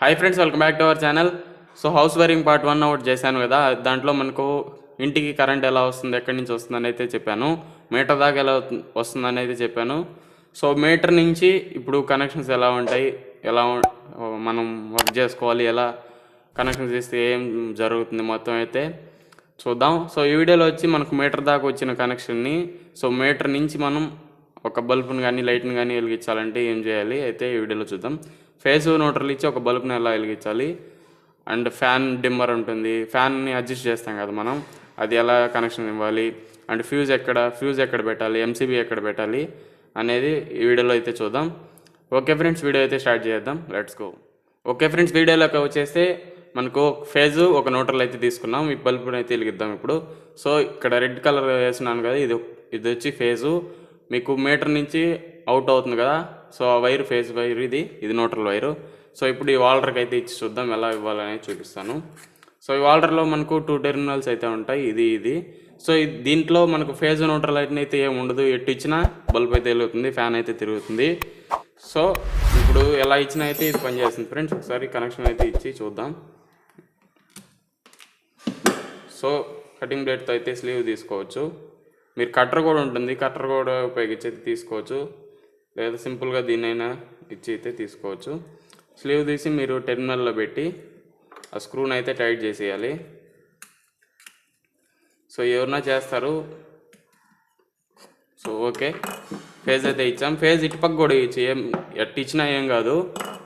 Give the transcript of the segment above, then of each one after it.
Hi friends, welcome back to our channel. So house wiring part 1 ఒకటి చేశాను కదా, దాంట్లో మనకు ఇంటికి కరెంట్ ఎలా వస్తుంది, ఎక్కడి నుంచి వస్తుందని అయితే చెప్పాను. మీటర్ దాకా ఎలా వస్తుందని అయితే చెప్పాను. సో మీటర్ నుంచి ఇప్పుడు కనెక్షన్స్ ఎలా ఉంటాయి, ఎలా మనం వర్క్ చేసుకోవాలి, ఎలా కనెక్షన్ చేస్తే ఏం జరుగుతుంది మొత్తం అయితే చూద్దాం. సో ఈ వీడియోలో వచ్చి మనకు మీటర్ దాకా వచ్చిన కనెక్షన్ని, సో మీటర్ నుంచి మనం ఒక బల్బుని కానీ లైట్ని కానీ వెలిగించాలంటే ఏం చేయాలి అయితే ఈ వీడియోలో చూద్దాం. ఫేస్ న్యూట్రల్ ఇచ్చి ఒక బల్బ్ని ఎలా వెలిగించాలి, అండ్ ఫ్యాన్ డిమ్మర్ ఉంటుంది, ఫ్యాన్ని అడ్జస్ట్ చేస్తాం కదా మనం, అది ఎలా కనెక్షన్ ఇవ్వాలి, అండ్ ఫ్యూజ్ ఎక్కడ పెట్టాలి, ఎంసీబీ ఎక్కడ పెట్టాలి అనేది ఈ వీడియోలో అయితే చూద్దాం. ఓకే ఫ్రెండ్స్, వీడియో అయితే స్టార్ట్ చేద్దాం. Let's go. ఓకే ఫ్రెండ్స్, వీడియోలోకి వచ్చేస్తే మనకు ఫేజు ఒక న్యూట్రల్ అయితే తీసుకున్నాం. ఈ బల్బుని అయితే వెలిగిద్దాం ఇప్పుడు. సో ఇక్కడ రెడ్ కలర్ వేస్తున్నాను కదా, ఇది వచ్చి ఫేజు. మీకు మీటర్ నుంచి అవుట్ అవుతుంది కదా, సో ఆ వైర్ ఫేజ్ వైర్, ఇది న్యూట్రల్ వైరు. సో ఇప్పుడు ఈ వాల్డర్కి అయితే ఇచ్చి చూద్దాం ఎలా ఇవ్వాలనేది చూపిస్తాను. సో ఈ వాల్డర్లో మనకు 2 టెర్మినల్స్ అయితే ఉంటాయి, ఇది. సో దీంట్లో మనకు ఫేజ్ న్యూట్రల్ అయితే ఏమి ఉండదు, ఎటు ఇచ్చినా బల్బ్ అయితే వెలుగుతుంది, ఫ్యాన్ అయితే తిరుగుతుంది. సో ఇప్పుడు ఎలా ఇచ్చినా అయితే ఇది పనిచేస్తుంది ఫ్రెండ్స్. ఒకసారి కనెక్షన్ అయితే ఇచ్చి చూద్దాం. సో కటింగ్ బ్లేడ్తో అయితే స్లీవ్ తీసుకోవచ్చు, మీరు కట్టర్ కూడా ఉంటుంది, కట్టర్ కూడా ఉపయోగించి అయితే తీసుకోవచ్చు, లేదా సింపుల్గా దీన్నైనా ఇచ్చి అయితే తీసుకోవచ్చు. స్లీవ్ తీసి మీరు టెర్మినల్లో పెట్టి ఆ స్క్రూని అయితే టైట్ చేసేయాలి. సో ఎవరన్నా చేస్తారు. సో ఓకే, ఫేజ్ అయితే ఇచ్చాం. ఫేజ్ ఇటుపక్క కూడా ఇచ్చి ఎట్టు ఇచ్చినా ఏం కాదు.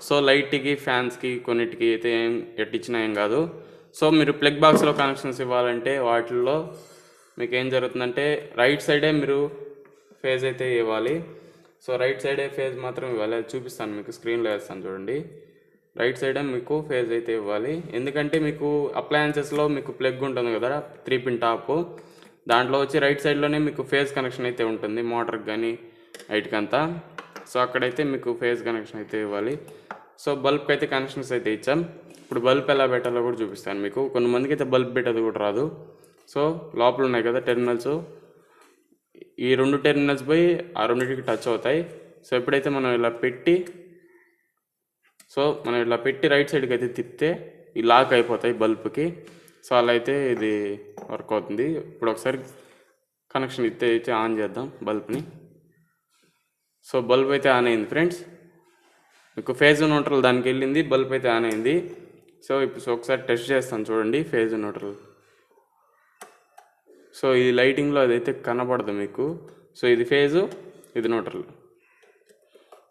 సో లైట్కి, ఫ్యాన్స్కి, కొన్నిటికి అయితే ఎట్టు ఇచ్చినా ఏం కాదు. సో మీరు ప్లగ్ బాక్స్లో కనెక్షన్స్ ఇవ్వాలంటే వాటిల్లో మీకు ఏం జరుగుతుందంటే రైట్ సైడే మీరు ఫేజ్ అయితే ఇవ్వాలి. సో రైట్ సైడే ఫేజ్ మాత్రం ఇవ్వాలి, అది చూపిస్తాను మీకు, స్క్రీన్లో వేస్తాను చూడండి. రైట్ సైడే మీకు ఫేజ్ అయితే ఇవ్వాలి, ఎందుకంటే మీకు అప్లయన్సెస్లో మీకు ప్లగ్ ఉంటుంది కదా 3 పిన్ టాప్, దాంట్లో వచ్చి రైట్ సైడ్లోనే మీకు ఫేజ్ కనెక్షన్ అయితే ఉంటుంది, మోటార్కి కానీ లైట్కంతా. సో అక్కడైతే మీకు ఫేజ్ కనెక్షన్ అయితే ఇవ్వాలి. సో బల్బ్కి అయితే కనెక్షన్స్ అయితే ఇచ్చాం. ఇప్పుడు బల్బ్ ఎలా పెట్టాలో కూడా చూపిస్తాను మీకు. కొంతమందికి అయితే బల్బ్ పెట్టేది కూడా రాదు. సో లోపల ఉన్నాయి కదా టెర్మినల్స్, ఈ 2 టెర్మినల్స్ పోయి ఆ రెండింటికి టచ్ అవుతాయి. సో ఎప్పుడైతే మనం ఇలా పెట్టి రైట్ సైడ్కి అయితే తిప్పితే ఈ లాక్ అయిపోతాయి బల్బ్కి. సో అలా అయితే ఇది వర్క్ అవుతుంది. ఇప్పుడు ఒకసారి కనెక్షన్ ఇస్తే ఆన్ చేద్దాం బల్బ్ని. సో బల్బ్ అయితే ఆన్ అయింది ఫ్రెండ్స్, మీకు ఫేజ్ న్యూట్రల్ దానికి వెళ్ళింది, బల్బ్ అయితే ఆన్ అయింది. సో ఇప్పుడు ఒకసారి టెస్ట్ చేస్తాను చూడండి ఫేజ్ న్యూట్రల్. సో ఇది లైటింగ్లో అదైతే కనపడదు మీకు. సో ఇది ఫేజు, ఇది న్యూట్రల్.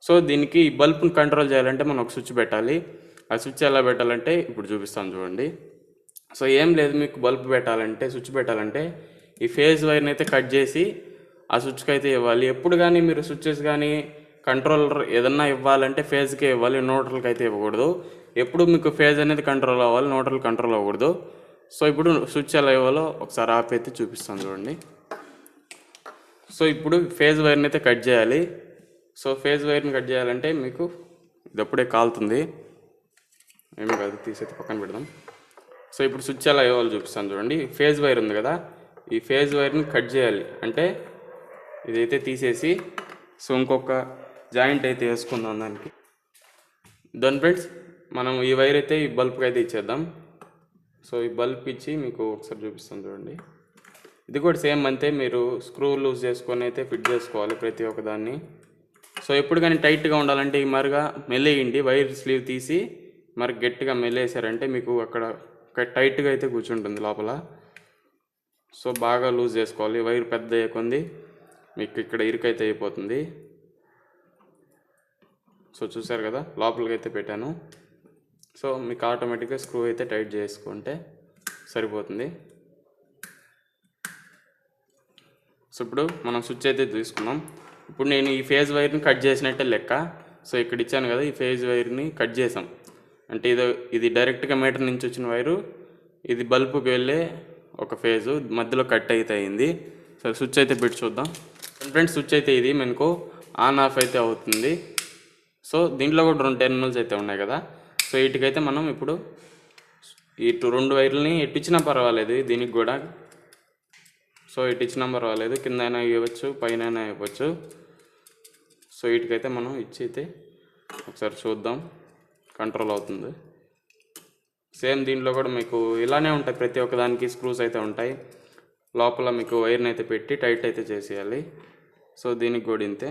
సో దీనికి ఈ బల్బ్ని కంట్రోల్ చేయాలంటే మనం ఒక స్విచ్ పెట్టాలి. ఆ స్విచ్ ఎలా పెట్టాలంటే ఇప్పుడు చూపిస్తాను చూడండి. సో ఏం లేదు, మీకు బల్బ్ పెట్టాలంటే, స్విచ్ పెట్టాలంటే ఈ ఫేజ్ వైర్ని అయితే కట్ చేసి ఆ స్విచ్కి అయితే ఇవ్వాలి. ఎప్పుడు కానీ మీరు స్విచ్చెస్ కానీ కంట్రోలర్ ఏదన్నా ఇవ్వాలంటే ఫేజ్కే ఇవ్వాలి, న్యూట్రల్కి అయితే ఇవ్వకూడదు. ఎప్పుడు మీకు ఫేజ్ అనేది కంట్రోల్ అవ్వాలి, న్యూట్రల్ కంట్రోల్ అవ్వకూడదు. సో ఇప్పుడు స్విచ్ ఎలా ఇవ్వాలో ఒకసారి ఆఫ్ అయితే చూపిస్తాను చూడండి. సో ఇప్పుడు ఫేజ్ వైర్ని అయితే కట్ చేయాలి. సో ఫేజ్ వైర్ని కట్ చేయాలంటే మీకు ఇది అప్పుడే కాలుతుంది, ఏమి కాదు, తీసైతే పక్కన పెడదాం. సో ఇప్పుడు స్విచ్ ఎలా ఇవ్వాలో చూపిస్తాను చూడండి. ఫేజ్ వైర్ ఉంది కదా, ఈ ఫేజ్ వైర్ని కట్ చేయాలి అంటే ఇదైతే తీసేసి సో ఇంకొక జాయింట్ అయితే వేసుకుందాం దానికి. ఫ్రెండ్స్, మనం ఈ వైర్ అయితే ఈ బల్బ్కి అయితే ఇచ్చేద్దాం. సో ఈ బల్బ్ ఇచ్చి మీకు ఒకసారి చూపిస్తాను చూడండి. ఇది కూడా సేమ్ అంతే, మీరు స్క్రూ లూజ్ చేసుకొని అయితే ఫిట్ చేసుకోవాలి ప్రతి ఒక్కదాన్ని. సో ఎప్పుడు కానీ టైట్గా ఉండాలంటే ఈ మరుగా మెల్లేయండి, వైర్ స్లీవ్ తీసి మరి గట్టిగా మెల్లేసారంటే మీకు అక్కడ టైట్గా అయితే కూర్చుంటుంది లోపల. సో బాగా లూజ్ చేసుకోవాలి, వైర్ పెద్ద అయ్యేకొంది మీకు ఇక్కడ ఇరుకైతే అయిపోతుంది. సో చూసారు కదా, లోపలికి అయితే పెట్టాను. సో మీకు ఆటోమేటిక్గా స్క్రూ అయితే టైట్ చేసుకుంటే సరిపోతుంది. సో ఇప్పుడు మనం స్విచ్ అయితే తీసుకున్నాం. ఇప్పుడు నేను ఈ ఫేజ్ వైర్ని కట్ చేసినట్టే లెక్క. సో ఇక్కడ ఇచ్చాను కదా, ఈ ఫేజ్ వైర్ని కట్ చేసాం అంటే ఇది డైరెక్ట్గా మీటర్ నుంచి వచ్చిన వైరు, ఇది బల్బుకి వెళ్ళే ఒక ఫేజు మధ్యలో కట్ అయితే అయింది. సో స్విచ్ అయితే పెట్టి చూద్దాం ఫ్రెండ్స్. స్విచ్ అయితే ఇది మనకు ఆన్ ఆఫ్ అయితే అవుతుంది. సో దీంట్లో కూడా 2 టెర్మినల్స్ అయితే ఉన్నాయి కదా. సో వీటికైతే మనం ఇప్పుడు ఈ 2 వైర్లని ఎట్టిచ్చినా పర్వాలేదు దీనికి కూడా. సో ఇటు ఇచ్చినా పర్వాలేదు, కింద అయినా ఇవ్వచ్చు, పైన అయినా ఇవ్వచ్చు. సో వీటికైతే మనం ఇచ్చి అయితే ఒకసారి చూద్దాం కంట్రోల్ అవుతుంది. సేమ్ దీంట్లో కూడా మీకు ఇలానే ఉంటాయి, ప్రతి ఒక్క దానికి స్క్రూస్ అయితే ఉంటాయి. లోపల మీకు వైర్ని అయితే పెట్టి టైట్ అయితే చేసేయాలి. సో దీనికి కూడా ఇంతే,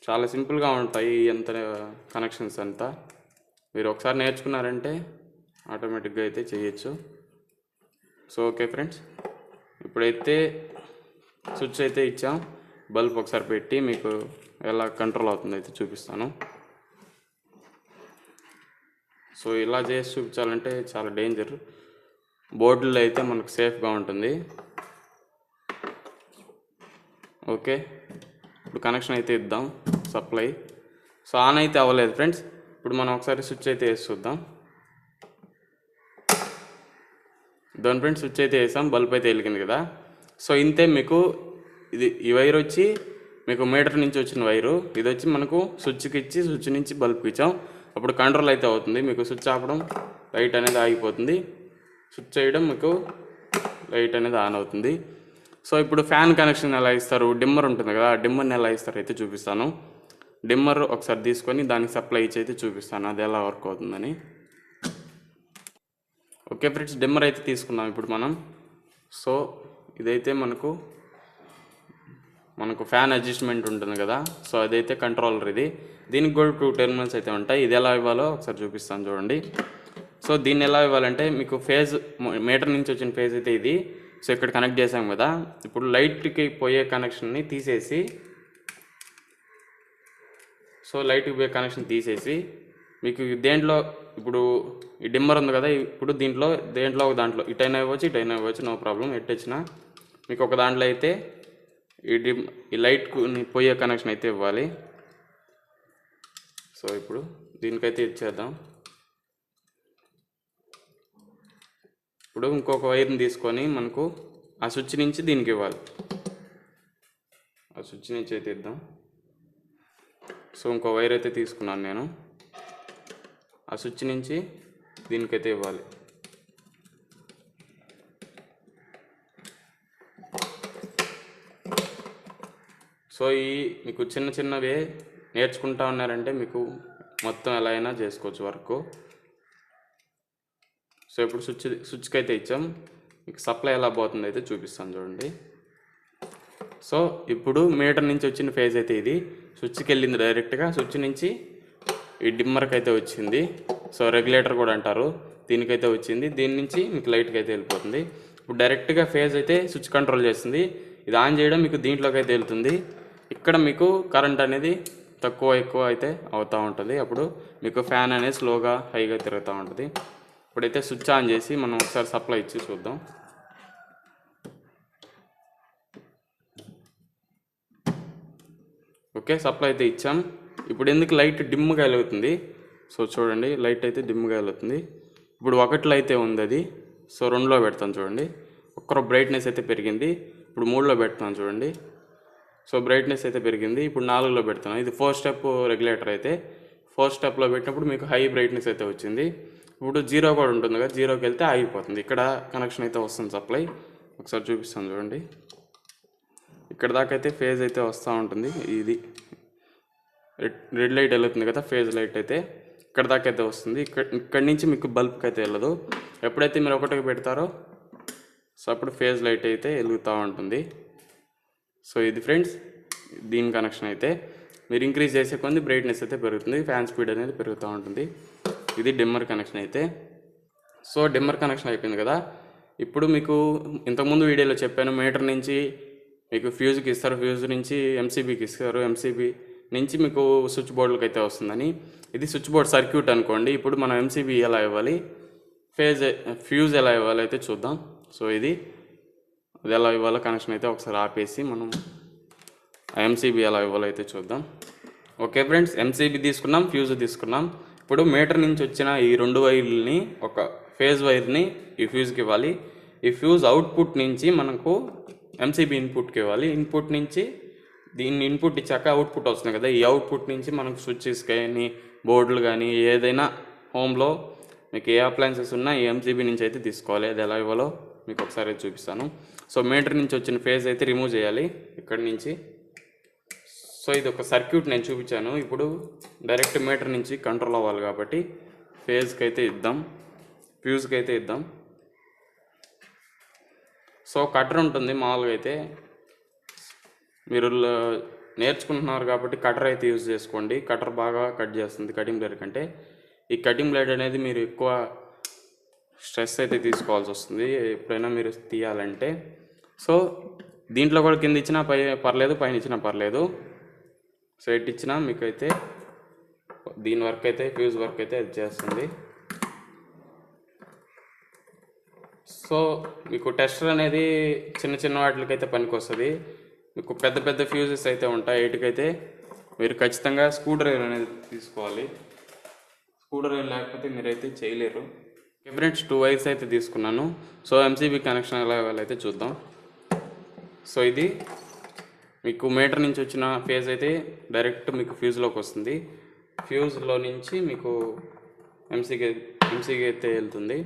చాలా సింపుల్గా ఉంటాయి ఎంత కనెక్షన్స్ అంతా. మీరు ఒకసారి నేర్చుకున్నారంటే ఆటోమేటిక్గా అయితే చేయొచ్చు. సో ఓకే ఫ్రెండ్స్, ఇప్పుడైతే స్విచ్ అయితే ఇచ్చాం. బల్బ్ ఒకసారి పెట్టి మీకు ఎలా కంట్రోల్ అవుతుందో అయితే చూపిస్తాను. సో ఇలా చేసి చూపించాలంటే చాలా డేంజర్, బోర్డులో అయితే మనకు సేఫ్గా ఉంటుంది. ఓకే, ఇప్పుడు కనెక్షన్ అయితే ఇద్దాం సప్లై. సో ఆన్ అయితే అవ్వలేదు ఫ్రెండ్స్. ఇప్పుడు మనం ఒకసారి స్విచ్ అయితే వేసి చూద్దాం. దాని ఫ్రెండ్స్ స్విచ్ అయితే వేసాం, బల్బ్ అయితే వెలిగింది కదా. సో ఇంతే, మీకు ఈ వైర్ వచ్చి మీకు మీటర్ నుంచి వచ్చిన వైరు, ఇది వచ్చి మనకు స్విచ్కి ఇచ్చి స్విచ్ నుంచి బల్బ్కి ఇచ్చాం. అప్పుడు కంట్రోల్ అయితే అవుతుంది. మీకు స్విచ్ ఆపడం లైట్ అనేది ఆగిపోతుంది, స్విచ్ చేయడం మీకు లైట్ అనేది ఆన్ అవుతుంది. సో ఇప్పుడు ఫ్యాన్ కనెక్షన్ ఎలా ఇస్తారు, డిమ్మర్ ఉంటుంది కదా, డిమ్మర్ని ఎలా ఇస్తారు అయితే చూపిస్తాను. డిమ్మర్ ఒకసారి తీసుకొని దానికి సప్లై ఇచ్చి అయితే చూపిస్తాను అది ఎలా వర్క్ అవుతుందని. ఓకే ఫ్రెండ్స్, డిమ్మర్ అయితే తీసుకున్నాం ఇప్పుడు మనం. సో ఇదైతే మనకు ఫ్యాన్ అడ్జస్ట్మెంట్ ఉంటుంది కదా, సో అదైతే కంట్రోలర్ ఇది. దీనికి కూడా 2 టెర్మినల్స్ అయితే ఉంటాయి. ఇది ఎలా ఇవ్వాలో ఒకసారి చూపిస్తాను చూడండి. సో దీన్ని ఎలా ఇవ్వాలంటే మీకు ఫేజ్, మీటర్ నుంచి వచ్చిన ఫేజ్ అయితే ఇది. సో ఇక్కడ కనెక్ట్ చేసాం కదా, ఇప్పుడు లైట్కి పోయే కనెక్షన్ని తీసేసి, సో లైట్కి పోయే కనెక్షన్ తీసేసి మీకు దేంట్లో ఇప్పుడు ఈ డిమ్మర్ ఉంది కదా, ఇప్పుడు దేంట్లో ఒక దాంట్లో ఇటైనా ఇవ్వచ్చు, నో ప్రాబ్లం. ఎట్టొచ్చినా మీకు ఒక దాంట్లో అయితే ఈ లైట్ని పోయే కనెక్షన్ అయితే ఇవ్వాలి. సో ఇప్పుడు దీనికైతే ఇచ్చేద్దాం. ఇప్పుడు ఇంకొక వైర్ని తీసుకొని మనకు ఆ స్విచ్ నుంచి దీనికి ఇవ్వాలి. ఆ స్విచ్ నుంచి అయితే ఇద్దాం. సో ఇంకో వైర్ అయితే తీసుకున్నాను నేను, ఆ స్విచ్ నుంచి దీనికైతే ఇవ్వాలి. సో మీకు చిన్నవే నేర్చుకుంటా ఉన్నారంటే మీకు మొత్తం ఎలా అయినా చేసుకోవచ్చు వర్క్. సో ఇప్పుడు స్విచ్కి అయితే ఇచ్చాం. మీకు సప్లై ఎలా పోతుంది అయితే చూపిస్తాను చూడండి. సో ఇప్పుడు మీటర్ నుంచి వచ్చిన ఫేజ్ అయితే ఇది స్విచ్కి వెళ్ళింది డైరెక్ట్గా. స్విచ్ నుంచి ఈ డిమ్మర్కి అయితే వచ్చింది. సో రెగ్యులేటర్ కూడా అంటారు, దీనికైతే వచ్చింది. దీని నుంచి మీకు లైట్కి అయితే వెళ్ళిపోతుంది. ఇప్పుడు డైరెక్ట్గా ఫేజ్ అయితే స్విచ్ కంట్రోల్ చేస్తుంది. ఇది ఆన్ చేయడం మీకు దీంట్లోకి అయితే వెళ్తుంది. ఇక్కడ మీకు కరెంట్ అనేది తక్కువ ఎక్కువ అయితే అవుతూ ఉంటుంది. అప్పుడు మీకు ఫ్యాన్ అనేది స్లోగా హైగా తిరుగుతూ ఉంటుంది. ఇప్పుడైతే స్విచ్ ఆన్ చేసి మనం ఒకసారి సప్లై ఇచ్చి చూద్దాం. ఓకే, సప్లై అయితే ఇచ్చాం. ఇప్పుడు ఎందుకు లైట్ డిమ్గా వెలుగుతుంది, సో చూడండి లైట్ అయితే డిమ్గా వెలుగుతుంది. ఇప్పుడు 1లో అయితే ఉంది అది, సో 2లో పెడతాను చూడండి. ఒక్కరో బ్రైట్నెస్ అయితే పెరిగింది. ఇప్పుడు 3లో పెడతాను చూడండి. సో బ్రైట్నెస్ అయితే పెరిగింది. ఇప్పుడు 4లో పెడతాను. ఇది 4 స్టెప్ రెగ్యులేటర్ అయితే 4 స్టెప్లో పెట్టినప్పుడు మీకు హై బ్రైట్నెస్ అయితే వచ్చింది. ఇప్పుడు 0 కూడా ఉంటుంది కదా, 0కి వెళ్తే ఆగిపోతుంది. ఇక్కడ కనెక్షన్ అయితే వస్తుంది సప్లై. ఒకసారి చూపిస్తాను చూడండి. ఇక్కడ దాకా అయితే ఫేజ్ అయితే వస్తూ ఉంటుంది. ఇది రెడ్ లైట్ వెళ్తుంది కదా, ఫేజ్ లైట్ అయితే ఇక్కడ దాకా అయితే వస్తుంది. ఇక్కడి నుంచి మీకు బల్బ్కి అయితే వెళ్ళదు. ఎప్పుడైతే మీరు 1కి పెడతారో సో అప్పుడు ఫేజ్ లైట్ అయితే వెలుగుతూ ఉంటుంది. సో ఇది ఫ్రెండ్స్ దీని కనెక్షన్ అయితే. మీరు ఇంక్రీజ్ చేసే కొద్ది బ్రైట్నెస్ అయితే పెరుగుతుంది, ఫ్యాన్ స్పీడ్ అనేది పెరుగుతూ ఉంటుంది. ఇది డిమ్మర్ కనెక్షన్ అయితే. సో డిమ్మర్ కనెక్షన్ అయిపోయింది కదా. ఇప్పుడు మీకు ఇంతకుముందు వీడియోలో చెప్పాను, మీటర్ నుంచి మీకు ఫ్యూజ్కి ఇస్తారు, ఫ్యూజ్ నుంచి ఎంసీబీకి ఇస్తారు, ఎంసీబీ నుంచి మీకు స్విచ్ బోర్డులకు అయితే వస్తుందని. ఇది స్విచ్ బోర్డ్ సర్క్యూట్ అనుకోండి. ఇప్పుడు మనం ఎంసీబీ ఎలా ఇవ్వాలి, ఫ్యూజ్ ఎలా ఇవ్వాలి అయితే చూద్దాం. సో అది ఎలా ఇవ్వాలో కనెక్షన్ అయితే ఒకసారి ఆపేసి మనం ఎంసీబీ ఎలా ఇవ్వాలో అయితే చూద్దాం. ఓకే ఫ్రెండ్స్, ఎంసీబీ తీసుకున్నాం, ఫ్యూజ్ తీసుకున్నాం. ఇప్పుడు మీటర్ నుంచి వచ్చిన ఈ 2 వైర్లని ఒక ఫేజ్ వైర్ని ఈ ఫ్యూజ్కి ఇవ్వాలి. ఈ ఫ్యూజ్ అవుట్పుట్ నుంచి మనకు ఎంసీబీ ఇన్పుట్కి ఇవ్వాలి. ఇన్పుట్ నుంచి దీన్ని ఇన్పుట్ ఇచ్చాక అవుట్పుట్ వస్తుంది కదా, ఈ అవుట్పుట్ నుంచి మనకు స్విచ్చెస్ కానీ బోర్డులు కానీ ఏదైనా హోమ్లో మీకు ఏ అప్లయన్సెస్ ఉన్నా ఈ ఎంసీబీ నుంచి అయితే తీసుకోవాలి. అది ఎలా ఇవ్వాలో మీకు ఒకసారి చూపిస్తాను. సో మీటర్ నుంచి వచ్చిన ఫేజ్ అయితే రిమూవ్ చేయాలి ఇక్కడి నుంచి. సో ఇది ఒక సర్క్యూట్ నేను చూపించాను. ఇప్పుడు డైరెక్ట్ మీటర్ నుంచి కంట్రోల్ అవ్వాలి కాబట్టి ఫేజ్కి అయితే ఇద్దాం, ఫ్యూజ్కి అయితే ఇద్దాం. సో కటర్ ఉంటుంది మామూలుగా అయితే, మీరు నేర్చుకుంటున్నారు కాబట్టి కటర్ అయితే యూజ్ చేసుకోండి. కటర్ బాగా కట్ చేస్తుంది కటింగ్ బ్లేడ్ కంటే. ఈ కటింగ్ బ్లేడ్ అనేది మీరు ఎక్కువ స్ట్రెస్ అయితే తీసుకోవాల్సి వస్తుంది ఎప్పుడైనా మీరు తీయాలంటే. సో దీంట్లో కూడా కింద ఇచ్చినా పర్లేదు, పైన ఇచ్చినా పర్లేదు. సో ఎటు ఇచ్చినా మీకు అయితే దీని వర్క్ అయితే, ఫ్యూజ్ వర్క్ అయితే అది చేస్తుంది. సో మీకు టెస్టర్ అనేది చిన్న చిన్న వాటికైతే పనికి వస్తుంది. మీకు పెద్ద పెద్ద ఫ్యూజెస్ అయితే ఉంటాయి, వీటికైతే మీరు ఖచ్చితంగా స్క్రూ డ్రైవర్ అనేది తీసుకోవాలి. స్క్రూ డ్రైవర్ లేకపోతే మీరైతే చేయలేరు. ఫ్రెండ్స్ 2 వైర్స్ అయితే తీసుకున్నాను. సో ఎంసీబీ కనెక్షన్ ఎలా అయితే చూద్దాం. సో ఇది మీకు మీటర్ నుంచి వచ్చిన ఫేజ్ అయితే డైరెక్ట్ మీకు ఫ్యూజ్లోకి వస్తుంది. ఫ్యూజ్లో నుంచి మీకు ఎంసీకి అయితే వెళ్తుంది.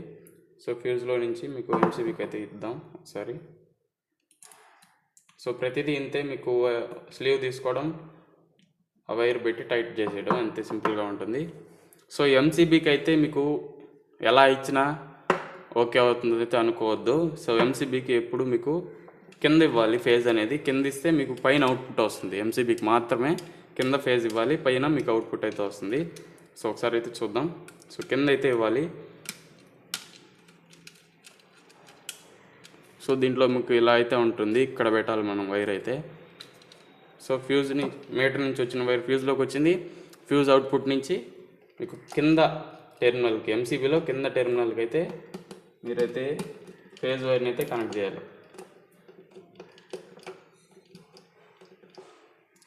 సో ఫ్యూజ్లో నుంచి మీకు ఎంసీబీకి అయితే ఇద్దాం ఒకసారి. సో ప్రతిదీ ఇంతే, మీకు స్లీవ్ తీసుకోవడం, ఆ వైర్ పెట్టి టైట్ చేసేయడం, అంతే సింపుల్గా ఉంటుంది. సో ఎంసీబీకి అయితే మీకు ఎలా ఇచ్చినా ఓకే అవుతుంది అయితే అనుకోవద్దు. సో ఎంసీబీకి ఎప్పుడు మీకు కింద ఇవ్వాలి ఫేజ్ అనేది. కింద ఇస్తే మీకు పైన అవుట్పుట్ వస్తుంది. ఎంసీబీకి మాత్రమే కింద ఫేజ్ ఇవ్వాలి, పైన మీకు అవుట్పుట్ అయితే వస్తుంది. సో ఒకసారి అయితే చూద్దాం. సో కింద అయితే ఇవ్వాలి. సో దీంట్లో మీకు ఇలా అయితే ఉంటుంది, ఇక్కడ పెట్టాలి మనం వైర్ అయితే. సో ఫ్యూజ్ని మీటర్ నుంచి వచ్చిన వైర్ ఫ్యూజ్లోకి వచ్చింది. ఫ్యూజ్ అవుట్పుట్ నుంచి మీకు కింద టెర్మినల్కి, ఎంసీబీలో కింద టెర్మినల్కి అయితే మీరైతే ఫేజ్ వైర్ని అయితే కనెక్ట్ చేయాలి.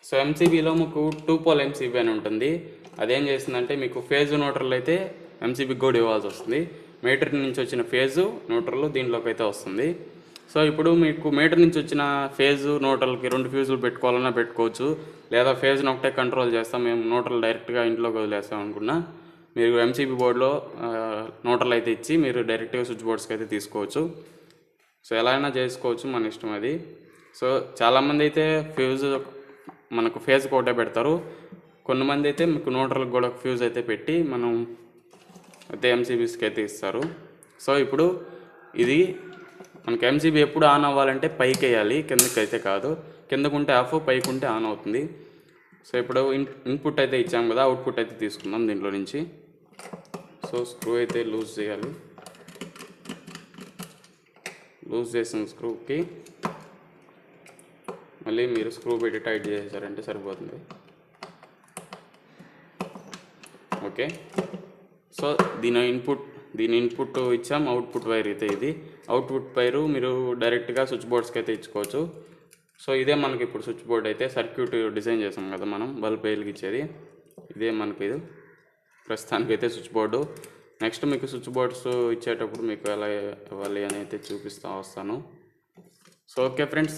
సో ఎంసీబీలో మీకు 2 పోల్ ఎంసీబీ అని ఉంటుంది. అదేం చేస్తుందంటే మీకు ఫేజ్ న్యూట్రల్ అయితే ఎంసీబీకి కూడా ఇవ్వాల్సి వస్తుంది. మీటర్ నుంచి వచ్చిన ఫేజు న్యూట్రల్ దీంట్లోకి అయితే వస్తుంది. సో ఇప్పుడు మీకు మీటర్ నుంచి వచ్చిన ఫేజు న్యూట్రల్కి 2 ఫ్యూజులు పెట్టుకోవాలన్నా పెట్టుకోవచ్చు, లేదా ఫేజ్ని ఒకటే కంట్రోల్ చేస్తాం మేము న్యూట్రల్ డైరెక్ట్గా ఇంట్లోకి వదిలేస్తాం అనుకున్నా మీరు ఎంసీబీ బోర్డులో న్యూట్రల్ అయితే ఇచ్చి మీరు డైరెక్ట్గా స్విచ్ బోర్డ్స్కి అయితే తీసుకోవచ్చు. సో ఎలా అయినా చేసుకోవచ్చు, మన ఇష్టం అది. సో చాలామంది అయితే ఫ్యూజ్ మనకు ఫేజ్ ఒకటే పెడతారు, కొంతమంది అయితే మీకు న్యూట్రల్కి కూడా ఫ్యూజ్ అయితే పెట్టి మనం అయితే ఎంసీబీస్కి అయితే ఇస్తారు. సో ఇప్పుడు ఇది మనకి ఎంసీబీ ఎప్పుడు ఆన్ అవ్వాలంటే పైకి వేయాలి, కిందకి అయితే కాదు. కిందకుంటే ఆఫ్, పైకి ఉంటే ఆన్ అవుతుంది. సో ఇప్పుడు ఇన్పుట్ అయితే ఇచ్చాం కదా, అవుట్పుట్ అయితే తీసుకుందాం దీంట్లో నుంచి. సో స్క్రూ అయితే లూజ్ చేయాలి. లూజ్ చేసిన స్క్రూకి మళ్ళీ మీరు స్క్రూ పెట్టి టైట్ చేసారంటే సరిపోతుంది. ఓకే. సో దీని ఇన్పుట్ ఇచ్చాం, అవుట్పుట్ వైర్ అయితే ఇది. అవుట్పుట్ వైరు మీరు డైరెక్ట్గా స్విచ్ బోర్డ్స్కి అయితే ఇచ్చుకోవచ్చు. సో ఇదే మనకి ఇప్పుడు స్విచ్ బోర్డ్ అయితే సర్క్యూట్ డిజైన్ చేసాం కదా మనం బల్బ్ వెలిగించేది, ఇదే మనకి ఇది ప్రస్తుతానికి అయితే స్విచ్ బోర్డు. నెక్స్ట్ మీకు స్విచ్ బోర్డ్స్ ఇచ్చేటప్పుడు మీకు ఎలా ఇవ్వాలి అని అయితే చూపిస్తూ వస్తాను. సో ఓకే ఫ్రెండ్స్,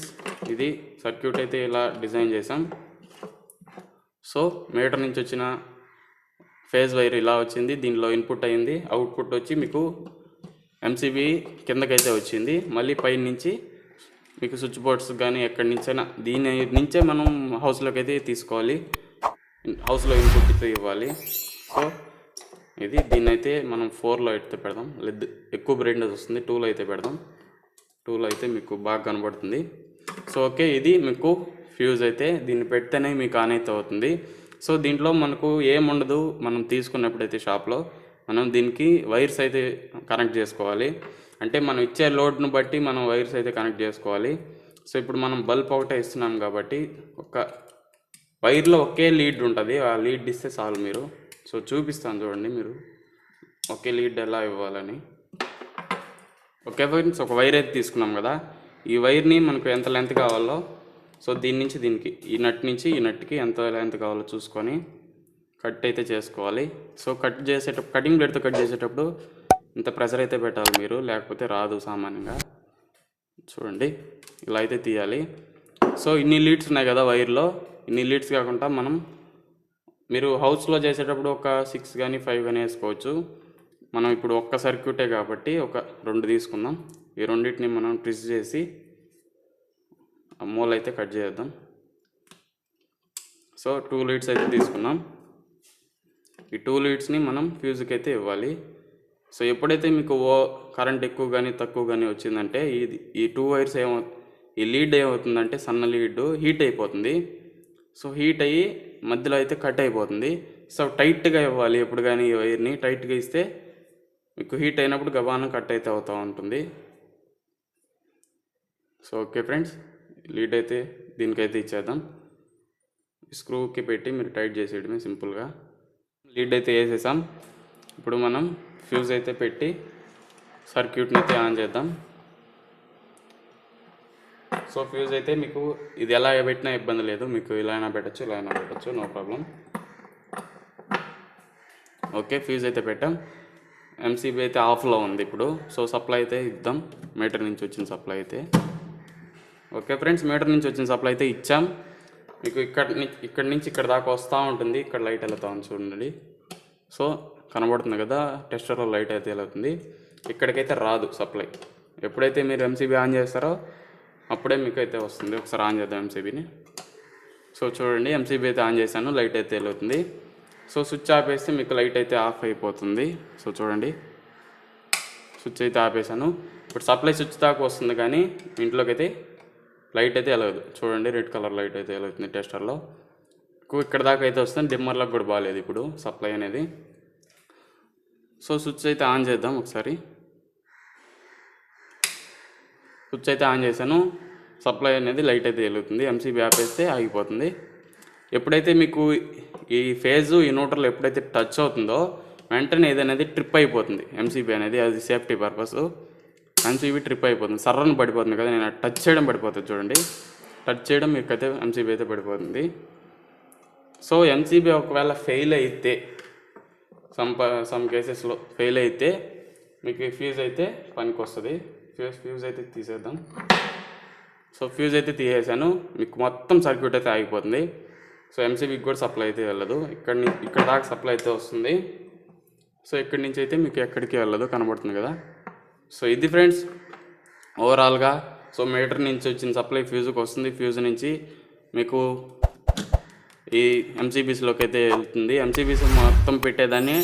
ఇది సర్క్యూట్ అయితే ఇలా డిజైన్ చేసాం. సో మీటర్ నుంచి వచ్చిన ఫేజ్ వైర్ ఇలా వచ్చింది, దీనిలో ఇన్పుట్ అయింది. అవుట్పుట్ వచ్చి మీకు ఎంసీబీ కిందకైతే వచ్చింది. మళ్ళీ పై నుంచి మీకు స్విచ్ బోర్డ్స్ కానీ ఎక్కడి నుంచైనా దీని నుంచే మనం హౌస్లోకి అయితే తీసుకోవాలి, హౌస్లో ఇన్పుట్ అయితే ఇవ్వాలి. సో ఇది దీన్ని అయితే మనం 4లో అయితే పెడదాం, లేదు ఎక్కువ బ్రైట్నెస్ వస్తుంది 2లో అయితే పెడదాం. 2లో అయితే మీకు బాగా కనబడుతుంది. సో ఓకే, ఇది మీకు ఫ్యూజ్ అయితే దీన్ని పెడితేనే మీకు ఆన్ అయితే అవుతుంది. సో దీంట్లో మనకు ఏముండదు, మనం తీసుకున్నప్పుడైతే షాప్లో మనం దీనికి వైర్స్ అయితే కనెక్ట్ చేసుకోవాలి. అంటే మనం ఇచ్చే లోడ్ను బట్టి మనం వైర్స్ అయితే కనెక్ట్ చేసుకోవాలి. సో ఇప్పుడు మనం బల్బ్ ఒకటే ఇస్తున్నాం కాబట్టి ఒక వైర్లో ఒకే లీడ్ ఉంటుంది, ఆ లీడ్ ఇస్తే చాలు మీరు. సో చూపిస్తాను చూడండి మీరు ఒకే లీడ్ ఎలా ఇవ్వాలని. ఓకే ఫ్రెండ్స్, ఒక వైర్ అయితే తీసుకున్నాం కదా, ఈ వైర్ని మనకు ఎంత లెంత్ కావాలో, సో దీని నుంచి దీనికి ఈ నట్ నుంచి ఈ నట్కి ఎంత లెంత్ కావాలో చూసుకొని కట్ అయితే చేసుకోవాలి. సో కటింగ్ బ్లేడ్తో కట్ చేసేటప్పుడు ఇంత ప్రెషర్ అయితే పెట్టాలి మీరు, లేకపోతే రాదు సామాన్యంగా. చూడండి ఇలా అయితే తీయాలి. సో ఇన్ని లీడ్స్ ఉన్నాయి కదా వైర్లో, ఇన్ని లీడ్స్ కాకుండా మీరు హౌస్లో చేసేటప్పుడు ఒక 6 కానీ 5 కానీ వేసుకోవచ్చు. మనం ఇప్పుడు ఒక్క సర్క్యూటే కాబట్టి ఒక 2 తీసుకుందాం. ఈ రెండింటిని మనం ట్విస్ట్ చేసి మూల అయితే కట్ చేద్దాం. సో 2 లీడ్స్ అయితే తీసుకున్నాం. ఈ 2 లీడ్స్ని మనం ఫ్యూజ్కి అయితే ఇవ్వాలి. సో ఎప్పుడైతే మీకు కరెంట్ ఎక్కువ కానీ తక్కువ కానీ వచ్చిందంటే ఈ 2 వైర్స్ ఈ లీడ్ ఏమవుతుందంటే సన్న లీడ్ హీట్ అయిపోతుంది. సో హీట్ అయ్యి మధ్యలో అయితే కట్ అయిపోతుంది. సో టైట్గా ఇవ్వాలి ఎప్పుడు కానీ ఈ వైర్ని. టైట్గా ఇస్తే మీకు హీట్ అయినప్పుడు గబానం కట్ అయితే అవుతూ ఉంటుంది. సో ఓకే ఫ్రెండ్స్, లీడ్ అయితే దీనికైతే ఇచ్చేద్దాం. స్క్రూకి పెట్టి మీరు టైట్ చేసేయడమే సింపుల్గా. లీడ్ అయితే వేసేసాం. ఇప్పుడు మనం ఫ్యూజ్ అయితే పెట్టి సర్క్యూట్ని అయితే ఆన్ చేద్దాం. సో ఫ్యూజ్ అయితే మీకు ఇది ఎలా పెట్టినా ఇబ్బంది లేదు, మీకు ఇలా అయినా పెట్టచ్చు, ఇలా అయినా పెట్టచ్చు, నో ప్రాబ్లం. ఓకే, ఫ్యూజ్ అయితే పెట్టాం. ఎంసీబీ అయితే ఆఫ్లో ఉంది ఇప్పుడు. సో సప్లై అయితే ఇద్దాం. మీటర్ నుంచి వచ్చిన సప్లై అయితే ఓకే ఫ్రెండ్స్, మీటర్ నుంచి వచ్చిన సప్లై అయితే ఇచ్చాం. మీకు ఇక్కడ నుంచి ఇక్కడ దాకా వస్తూ ఉంటుంది. ఇక్కడ లైట్ వెళ్తా ఉంది చూడండి. సో కనబడుతుంది కదా, టెస్టర్లో లైట్ అయితే వెళ్తుంది. ఇక్కడికైతే రాదు సప్లై. ఎప్పుడైతే మీరు ఎంసీబీ ఆన్ చేస్తారో అప్పుడే మీకు అయితే వస్తుంది. ఒకసారి ఆన్ చేద్దాం ఎంసీబీని. సో చూడండి, ఎంసీబీ అయితే ఆన్ చేశాను, లైట్ అయితే వెళ్తుంది. సో స్విచ్ ఆపేస్తే మీకు లైట్ అయితే ఆఫ్ అయిపోతుంది. సో చూడండి, స్విచ్ అయితే ఆపేసాను. ఇప్పుడు సప్లై స్విచ్ దాకా వస్తుంది కానీ ఇంట్లోకి అయితే లైట్ అయితే వెళ్ళదు. చూడండి, రెడ్ కలర్ లైట్ అయితే వెళ్తుంది టెస్టర్లో. ఇక్కడ దాకా అయితే వస్తుంది. డిమ్మర్లకు కూడా బాగాలేదు ఇప్పుడు సప్లై అనేది. సో స్విచ్ అయితే ఆన్ చేద్దాం ఒకసారి. స్విచ్ అయితే ఆన్ చేశాను. సప్లై అనేది లైట్ అయితే వెలుగుతుంది. ఎంసీబీ ఆపేస్తే ఆగిపోతుంది. ఎప్పుడైతే మీకు ఈ ఫేజు ఈ న్యూట్రల్ ఎప్పుడైతే టచ్ అవుతుందో వెంటనే ఏదనేది ట్రిప్ అయిపోతుంది. ఎంసీబీ అనేది అది సేఫ్టీ పర్పస్. ఎంసీబీ ట్రిప్ అయిపోతుంది, సర్రను పడిపోతుంది కదా. నేను టచ్ చేయడం పడిపోతుంది చూడండి. టచ్ చేయడం మీకైతే ఎంసీబీ అయితే పడిపోతుంది. సో ఎంసీబీ ఒకవేళ ఫెయిల్ అయితే సమ్ కేసెస్లో ఫెయిల్ అయితే మీకు ఫ్యూజ్ అయితే పనికి వస్తుంది. ఫ్యూజ్ అయితే తీసేద్దాం. సో ఫ్యూజ్ అయితే తీసేసాను. మీకు మొత్తం సర్క్యూట్ అయితే ఆగిపోతుంది. సో ఎంసీబీకి కూడా సప్లై అయితే వెళ్ళదు. ఇక్కడ దాకా సప్లై అయితే వస్తుంది. సో ఇక్కడి నుంచి అయితే మీకు ఎక్కడికి వెళ్ళదు, కనబడుతుంది కదా. సో ఇది ఫ్రెండ్స్ ఓవరాల్గా. సో మీటర్ నుంచి వచ్చిన సప్లై ఫ్యూజ్కి వస్తుంది. ఫ్యూజ్ నుంచి మీకు ఈ ఎంసీబీస్లోకి అయితే వెళ్తుంది. ఎంసీబీస్ మొత్తం పెట్టేదాన్ని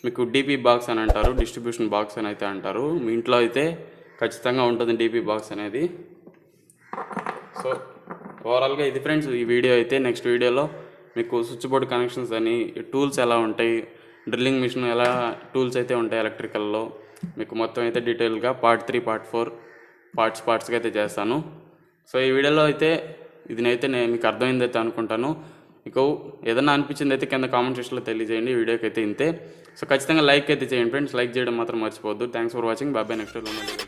మీకు డీపీ బాక్స్ అని అంటారు, డిస్ట్రిబ్యూషన్ బాక్స్ అని అయితే అంటారు. మీ ఇంట్లో అయితే ఖచ్చితంగా ఉంటుంది డీపీ బాక్స్ అనేది. సో ఓవరాల్గా ఇది ఫ్రెండ్స్ ఈ వీడియో అయితే. నెక్స్ట్ వీడియోలో మీకు స్విచ్ బోర్డ్ కనెక్షన్స్ అని, టూల్స్ ఎలా ఉంటాయి, డ్రిల్లింగ్ మిషన్ ఎలా టూల్స్ అయితే ఉంటాయి ఎలక్ట్రికల్లో, మీకు మొత్తం అయితే డీటెయిల్గా పార్ట్ 3 పార్ట్ 4 పార్ట్స్గా అయితే చేస్తాను. సో ఈ వీడియోలో అయితే ఇదినైతే మీకు అర్థమైందైతే అనుకుంటాను. మీకు ఏదైనా అనిపించింది అయితే కింద కామెంట్ సెక్షన్లో తెలియజేయండి. ఈ వీడియోకి అయితే ఇంతే. సో ఖచ్చితంగా లైక్ అయితే చేయండి ఫ్రెండ్స్. లైక్ చేయడం మాత్రం మర్చిపోవద్దు. Thanks for watching. Bye. Next వీడియోలో